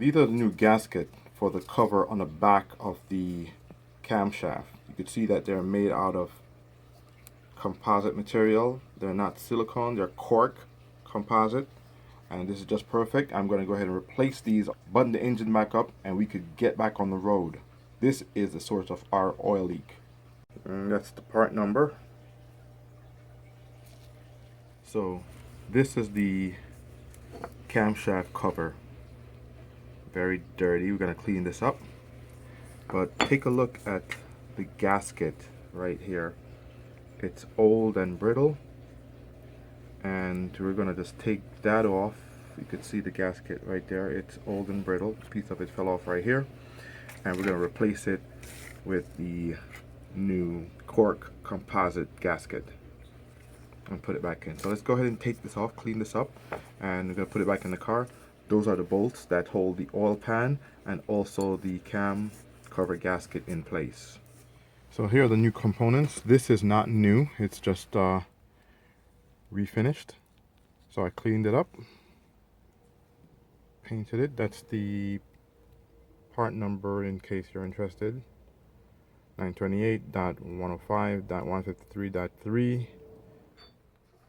These are the new gasket for the cover on the back of the camshaft. You can see that they're made out of composite material. They're not silicone, they're cork composite. And this is just perfect. I'm going to go ahead and replace these, button the engine back up, and we could get back on the road. This is the source of our oil leak. And that's the part number. So this is the camshaft cover. Very dirty. We're going to clean this up. But take a look at the gasket right here. It's old and brittle. And we're going to just take that off. You can see the gasket right there. It's old and brittle. A piece of it fell off right here. And we're going to replace it with the new cork composite gasket and put it back in. So let's go ahead and take this off, clean this up, and we're going to put it back in the car. Those are the bolts that hold the oil pan and also the cam cover gasket in place. So here are the new components. This is not new, it's just refinished. So I cleaned it up, painted it. That's the part number in case you're interested. 928.105.153.3.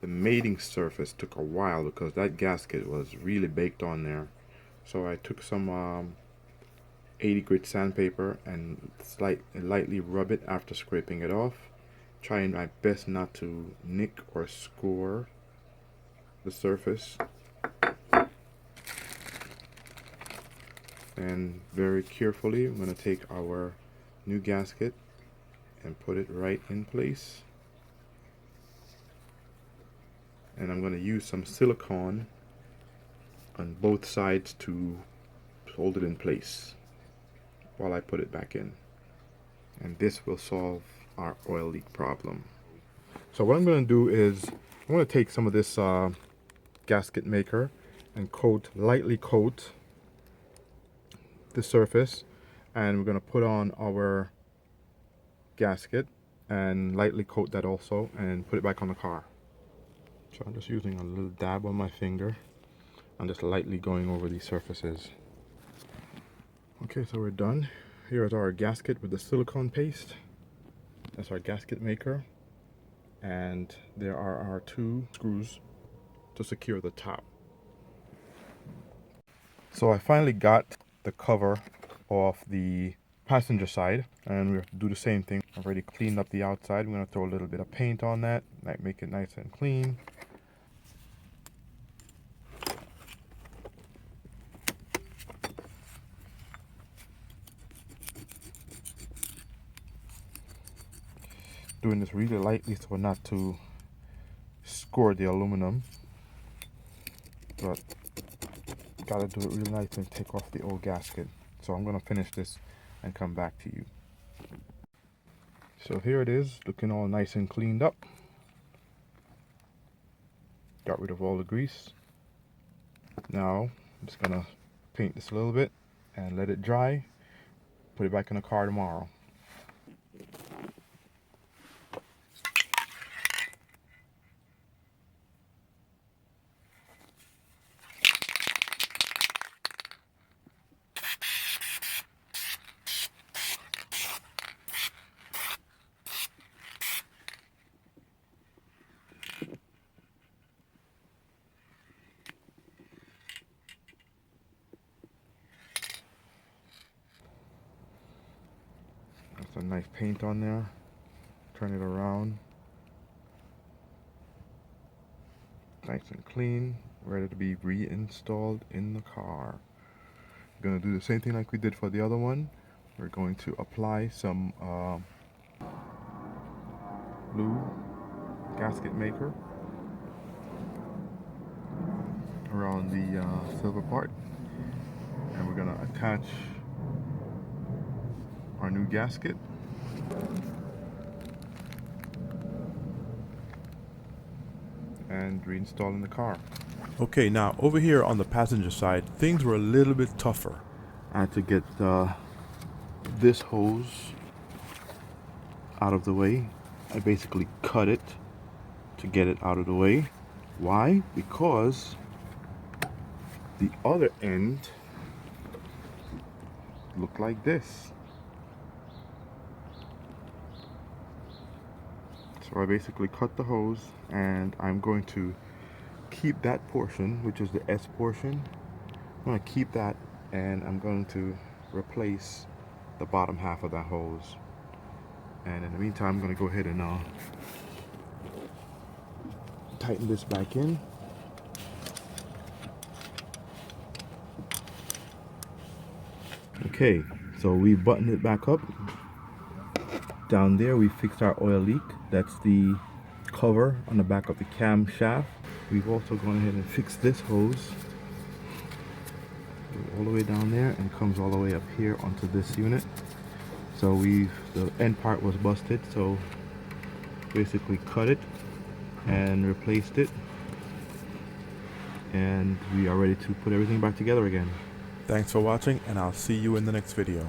The mating surface took a while because that gasket was really baked on there. So I took some 80 grit sandpaper and lightly rub it after scraping it off. Trying my best not to nick or score the surface. And very carefully I'm going to take our new gasket and put it right in place. And I'm going to use some silicone on both sides to hold it in place while I put it back in. And this will solve our oil leak problem. So what I'm going to do is I'm going to take some of this gasket maker and lightly coat the surface, and we're going to put on our gasket and lightly coat that also and put it back on the car. So I'm just using a little dab on my finger. I'm just lightly going over these surfaces. Okay, so we're done. Here is our gasket with the silicone paste. That's our gasket maker. And there are our 2 screws to secure the top. So I finally got the cover off the passenger side, and we have to do the same thing. I've already cleaned up the outside. I'm going to throw a little bit of paint on that, make it nice and clean. Doing this really lightly so not to score the aluminum, but gotta do it really nice and take off the old gasket. So I'm gonna finish this and come back to you. So here it is, looking all nice and cleaned up. Got rid of all the grease. Now I'm just gonna paint this a little bit and let it dry. Put it back in the car tomorrow. That's a nice paint on there. Turn it around. Nice and clean, ready to be reinstalled in the car. We're going to do the same thing like we did for the other one. We're going to apply some blue gasket maker around the silver part, and we're going to attach our new gasket. And reinstall in the car. Okay, now over here on the passenger side, things were a little bit tougher. I had to get this hose out of the way. I basically cut it to get it out of the way. Why? Because the other end look like this. So I basically cut the hose, and I'm going to keep that portion, which is the S portion. I'm going to keep that, and I'm going to replace the bottom half of that hose. And in the meantime, I'm going to go ahead and tighten this back in. Okay, so we buttoned it back up. Down there we fixed our oil leak. That's the cover on the back of the cam shaft. We've also gone ahead and fixed this hose all the way down there and comes all the way up here onto this unit. So the end part was busted, so basically cut it and replaced it, and we are ready to put everything back together again. Thanks for watching, and I'll see you in the next video.